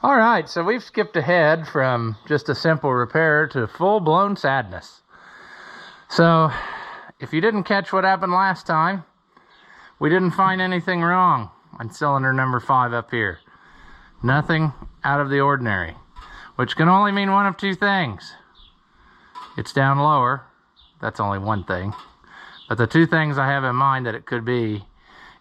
All right, so we've skipped ahead from just a simple repair to full-blown sadness. So, if you didn't catch what happened last time, we didn't find anything wrong on cylinder number 5 up here. Nothing out of the ordinary, which can only mean one of two things. It's down lower. That's only one thing. But the two things I have in mind that it could be,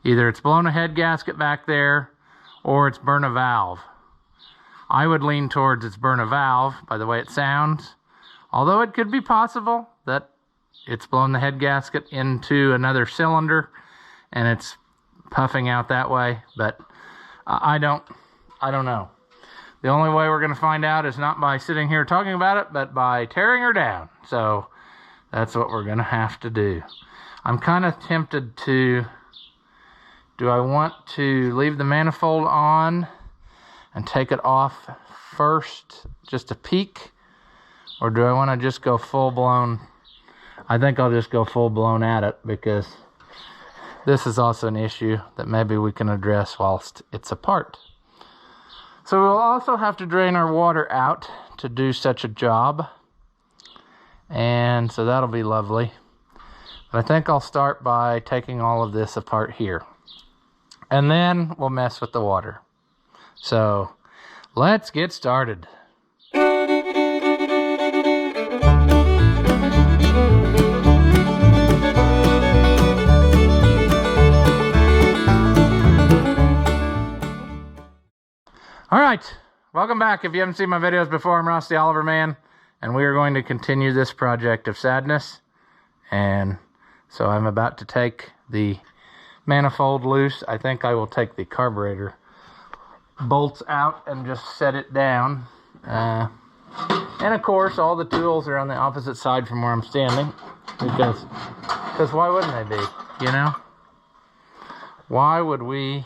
either it's blown a head gasket back there, or it's burnt a valve. I would lean towards it's burnt a valve by the way it sounds, although it could be possible that it's blown the head gasket into another cylinder and it's puffing out that way, but I don't know. The only way we're going to find out is not by sitting here talking about it, but by tearing her down. So that's what we're going to have to do. I'm kind of tempted to, do I want to leave the manifold on and take it off first just to peek, or do I want to just go full blown? I think I'll just go full blown at it, because this is also an issue that maybe we can address whilst it's apart. So we'll also have to drain our water out to do such a job, and so that'll be lovely. But I think I'll start by taking all of this apart here, and then we'll mess with the water. So let's get started. All right, welcome back. If you haven't seen my videos before, I'm Ross the Oliver Man, and we are going to continue this project of sadness. And so I'm about to take the manifold loose. I think I will take the carburetor bolts out and just set it down. And of course, all the tools are on the opposite side from where I'm standing, because why wouldn't they be, you know? Why would we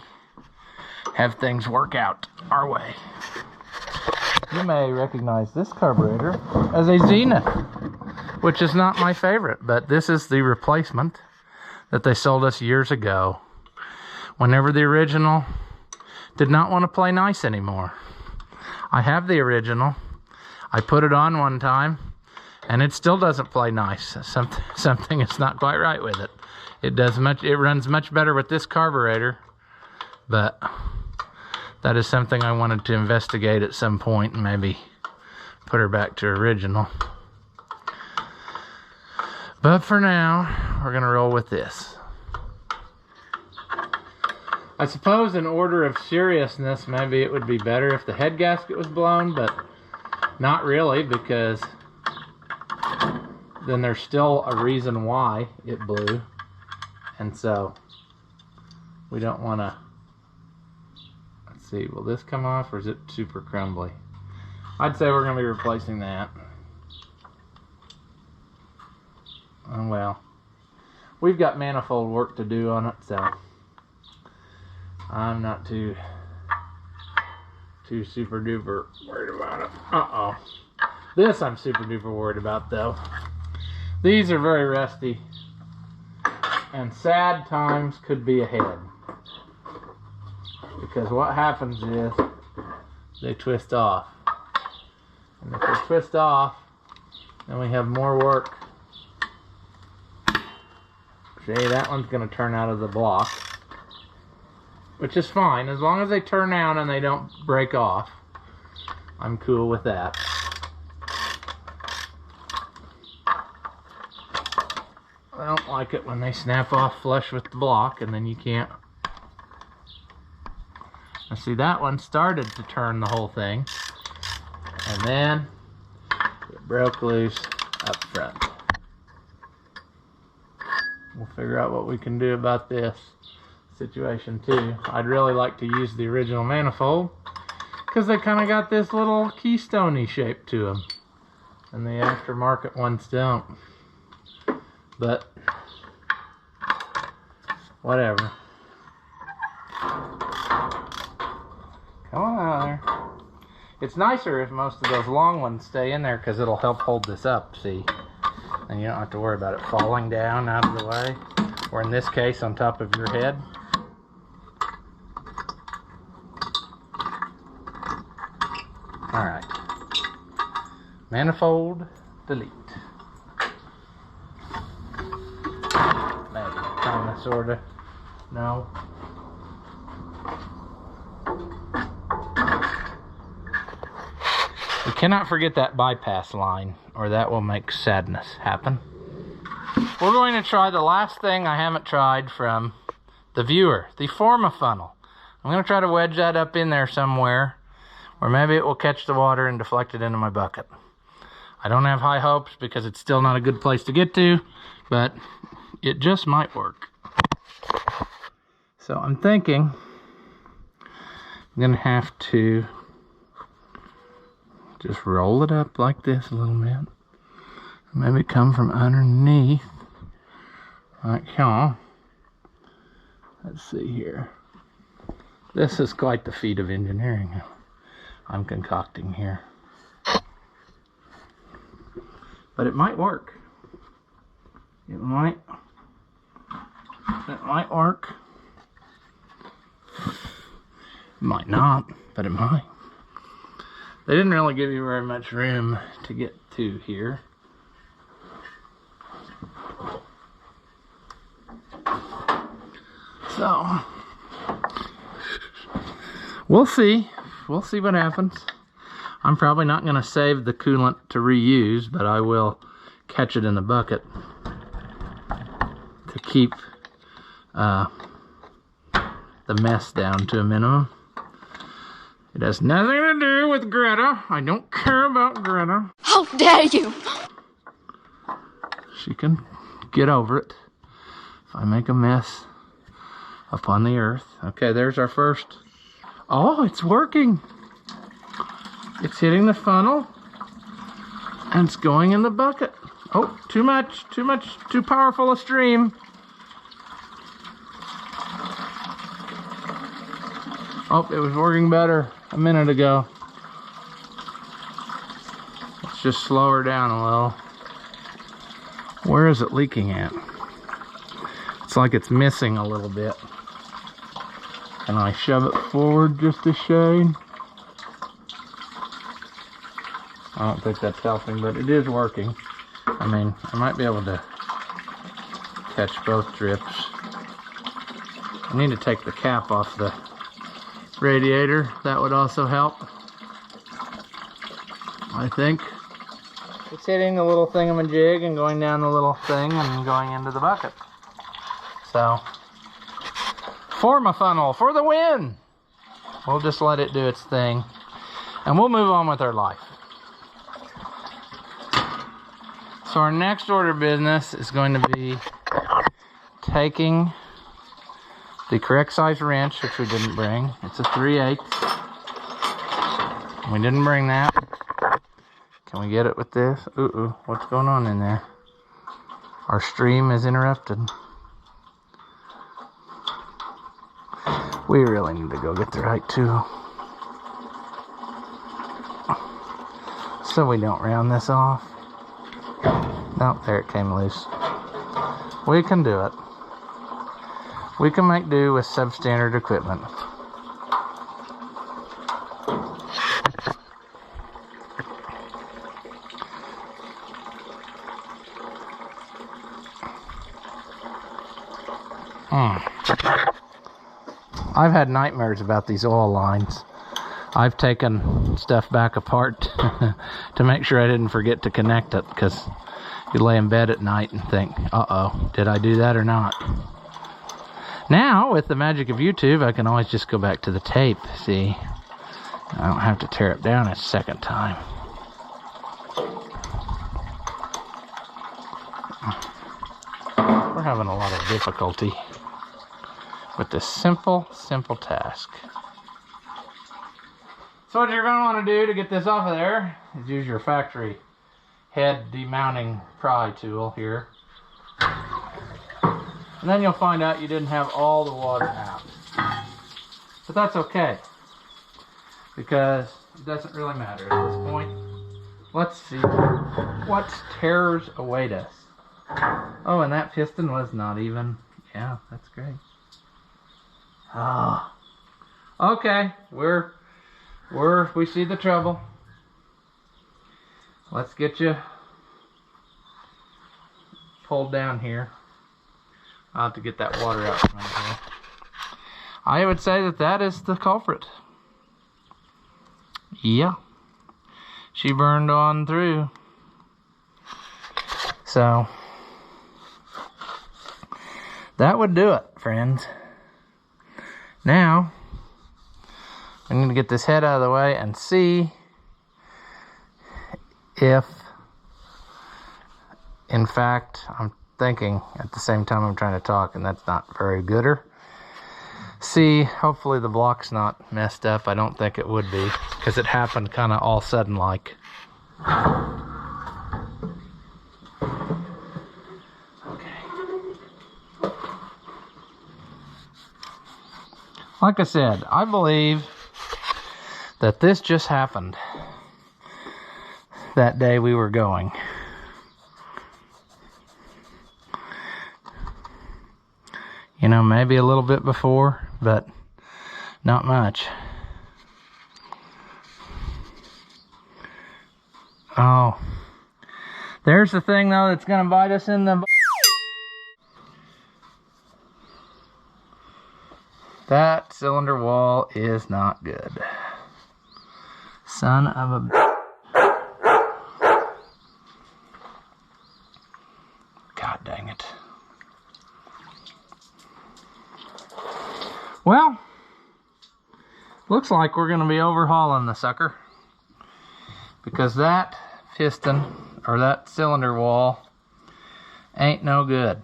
have things work out our way? You may recognize this carburetor as a Zenith, which is not my favorite, but this is the replacement that they sold us years ago, whenever the original did not want to play nice anymore. I have the original. I put it on one time, and it still doesn't play nice. Something is not quite right with it. It runs much better with this carburetor, but that is something I wanted to investigate at some point and maybe put her back to original. But for now, we're gonna roll with this. I suppose in order of seriousness, maybe it would be better if the head gasket was blown, but not really, because then there's still a reason why it blew. And so we don't want to. Let's see, will this come off, or is it super crumbly? I'd say we're going to be replacing that. Oh well. We've got manifold work to do on it, so I'm not too super duper worried about it. This I'm super duper worried about, though. These are very rusty, and sad times could be ahead, because what happens is they twist off, and if they twist off, then we have more work. See, that one's going to turn out of the block, which is fine as long as they turn out and they don't break off. I'm cool with that. I don't like it when they snap off flush with the block and then you can't. Now see, that one started to turn the whole thing, and then it broke loose up front. We'll figure out what we can do about this situation too. I'd really like to use the original manifold, because they kind of got this little keystone-y shape to them, and the aftermarket ones don't. But whatever. Come on out there. It's nicer if most of those long ones stay in there, because it'll help hold this up, see? And you don't have to worry about it falling down out of the way, or in this case on top of your head. Alright. Manifold delete. Maybe. Kinda, sorta. No. We cannot forget that bypass line, or that will make sadness happen. We're going to try the last thing I haven't tried from the viewer, the forma funnel. I'm going to try to wedge that up in there somewhere, or maybe it will catch the water and deflect it into my bucket. I don't have high hopes because it's still not a good place to get to, but it just might work. So I'm thinking I'm going to have to just roll it up like this a little bit. Maybe come from underneath, like here. Let's see here. This is quite the feat of engineering I'm concocting here. But it might work. It might work. It might not, but it might. They didn't really give you very much room to get to here. So, we'll see. We'll see what happens. I'm probably not going to save the coolant to reuse, but I will catch it in the bucket to keep the mess down to a minimum. It has nothing to do with Greta. I don't care about Greta. How dare you! She can get over it if I make a mess upon the earth. Okay, there's our first. Oh, it's working. It's hitting the funnel and it's going in the bucket. Oh, too much, too powerful a stream. Oh, it was working better a minute ago. Let's just slow her down a little. Where is it leaking at? It's like it's missing a little bit. Can I shove it forward just a shade? I don't think that's helping, but it is working. I mean, I might be able to catch both drips. I need to take the cap off the radiator. That would also help, I think. It's hitting the little thingamajig and going down the little thing and going into the bucket. So, forma funnel for the win! We'll just let it do its thing and we'll move on with our life. So our next order of business is going to be taking the correct size wrench, which we didn't bring. It's a 3/8. We didn't bring that. Can we get it with this? Ooh, what's going on in there? Our stream is interrupted. We really need to go get the right tool, so we don't round this off. Nope, there it came loose. We can do it. We can make do with substandard equipment. I've had nightmares about these oil lines. I've taken stuff back apart to make sure I didn't forget to connect it, because you lay in bed at night and think, uh-oh, did I do that or not? Now, with the magic of YouTube, I can always just go back to the tape, see? I don't have to tear it down a second time. We're having a lot of difficulty with this simple task. So what you're going to want to do to get this off of there is use your factory head demounting pry tool here. And then you'll find out you didn't have all the water out. But that's okay, because it doesn't really matter at this point. Let's see what terrors await us. Oh, and that piston was not even. Yeah, that's great. Ah, okay, we see the trouble. let's get you pulled down here. I'll have to get that water out from under here. I would say that that is the culprit. Yeah. She burned on through. So, that would do it, friends. Now, I need to get this head out of the way and see if, in fact, I'm thinking at the same time I'm trying to talk, and that's not very gooder. See, hopefully the block's not messed up. I don't think it would be, because it happened kind of all sudden like. Okay. Like I said, I believe that this just happened that day we were going. You know, maybe a little bit before, but not much. Oh, there's the thing though that's gonna bite us in the... That cylinder wall is not good. Son of a... God dang it. Well, looks like we're going to be overhauling the sucker, because that piston, or that cylinder wall, ain't no good.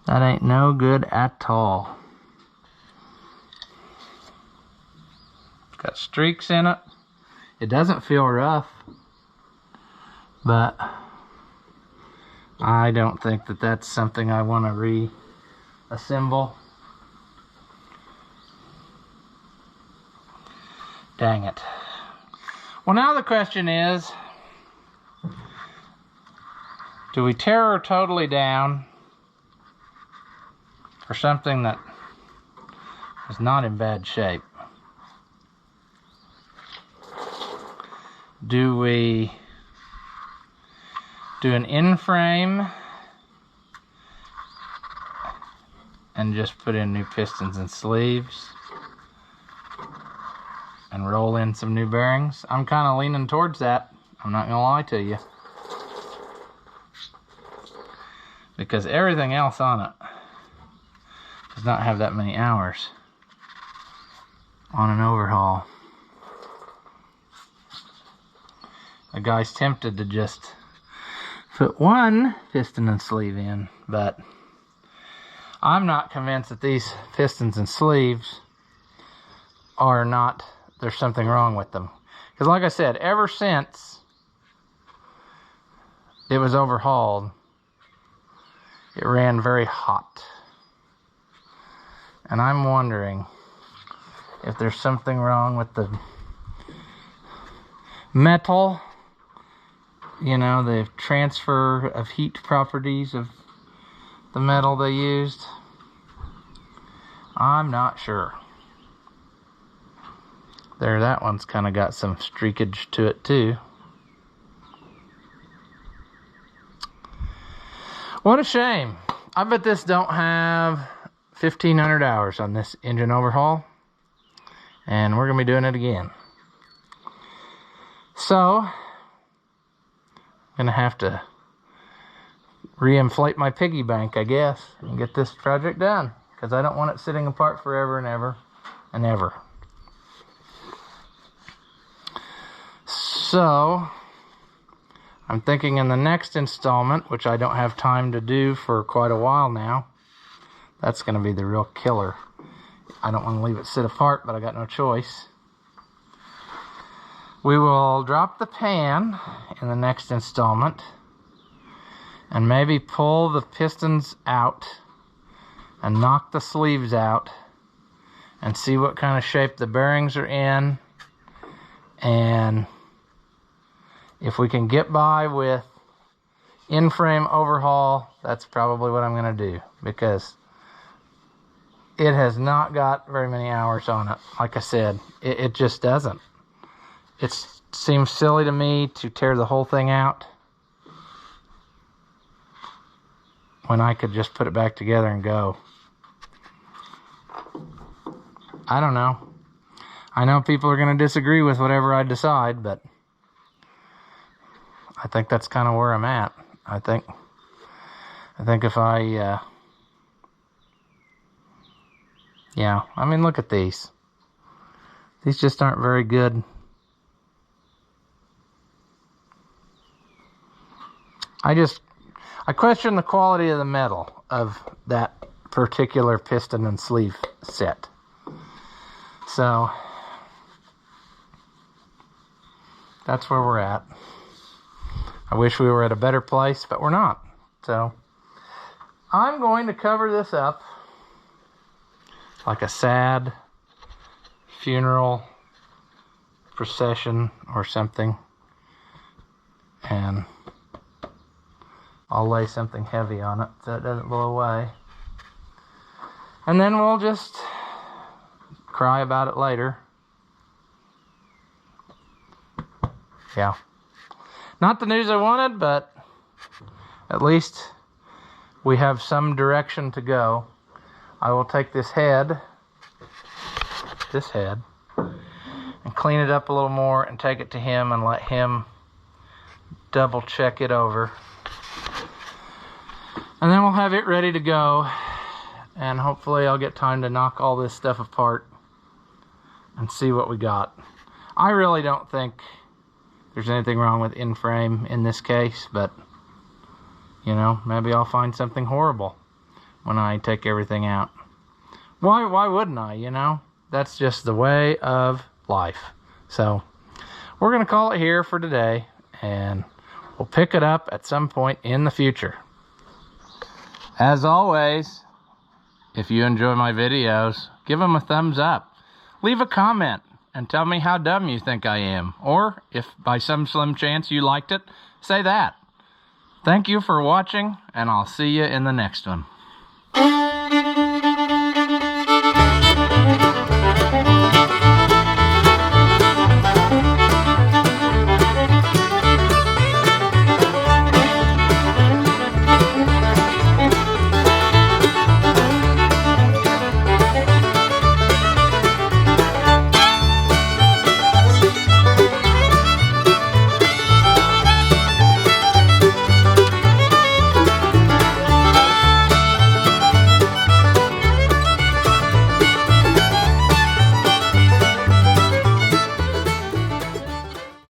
That ain't no good at all. It's got streaks in it. It doesn't feel rough, but I don't think that that's something I want to reassemble. Dang it. Well, now the question is, do we tear her totally down for something that is not in bad shape? Do we do an in-frame and just put in new pistons and sleeves and roll in some new bearings? I'm kind of leaning towards that. I'm not gonna lie to you, because everything else on it does not have that many hours on an overhaul. A guy's tempted to just put one piston and sleeve in, but I'm not convinced that these pistons and sleeves are not, there's something wrong with them. Because like I said, ever since it was overhauled, it ran very hot. And I'm wondering if there's something wrong with the metal, you know, the transfer of heat properties of the metal they used. I'm not sure. There, that one's kind of got some streakage to it too. What a shame. I bet this don't have 1,500 hours on this engine overhaul, and we're gonna be doing it again. So I'm gonna have to re-inflate my piggy bank, I guess, and get this project done, because I don't want it sitting apart forever and ever and ever. So I'm thinking in the next installment, which I don't have time to do for quite a while now, that's going to be the real killer. I don't want to leave it sit apart, but I got no choice. We will drop the pan in the next installment and maybe pull the pistons out and knock the sleeves out and see what kind of shape the bearings are in, and if we can get by with in-frame overhaul, that's probably what I'm going to do, because it has not got very many hours on it. Like I said, it just doesn't. it seems silly to me to tear the whole thing out when I could just put it back together and go. I don't know. I know people are going to disagree with whatever I decide, but I think that's kind of where I'm at. I think if I, yeah, I mean, look at these. These just aren't very good. I question the quality of the metal of that particular piston and sleeve set. So that's where we're at. I wish we were at a better place, but we're not. So I'm going to cover this up like a sad funeral procession or something, and I'll lay something heavy on it so it doesn't blow away, and then we'll just cry about it later. Yeah, not the news I wanted, but at least we have some direction to go. I will take this head, and clean it up a little more and take it to him and let him double check it over. And then we'll have it ready to go, and hopefully I'll get time to knock all this stuff apart and see what we got. I really don't think there's anything wrong with in-frame in this case, but you know, maybe I'll find something horrible when I take everything out. Why wouldn't I, you know? That's just the way of life. So we're gonna call it here for today, and we'll pick it up at some point in the future. As always, if you enjoy my videos, give them a thumbs up. Leave a comment and tell me how dumb you think I am. Or, if by some slim chance you liked it, say that. Thank you for watching, and I'll see you in the next one.